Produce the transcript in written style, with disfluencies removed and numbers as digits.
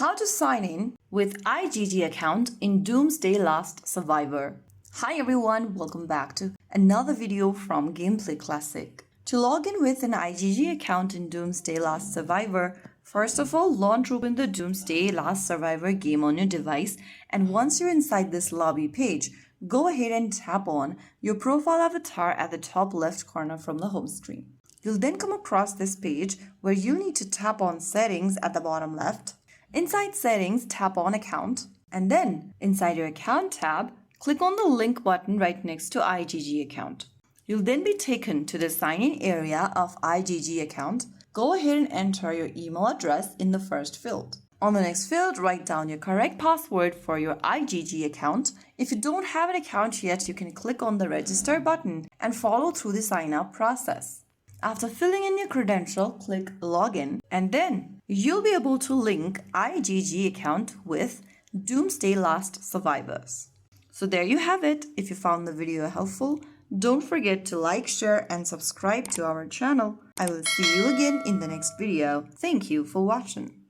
How to sign in with IGG account in Doomsday Last Survivor. Hi everyone, welcome back to another video from Gameplay Classic. To log in with an IGG account in Doomsday Last Survivor, first of all, launch open the Doomsday Last Survivor game on your device, and once you're inside this lobby page, go ahead and tap on your profile avatar at the top left corner from the home screen. You'll then come across this page where you need to tap on Settings at the bottom left. Inside Settings, tap on Account, and then inside your Account tab, click on the link button right next to IGG account. You'll then be taken to the sign-in area of IGG account. Go ahead and enter your email address in the first field. On the next field, write down your correct password for your IGG account. If you don't have an account yet, you can click on the register button and follow through the sign-up process. After filling in your credential, click Login, and then you'll be able to link IGG account with Doomsday Last Survivors. So there you have it. If you found the video helpful, don't forget to like, share, and subscribe to our channel. I will see you again in the next video. Thank you for watching.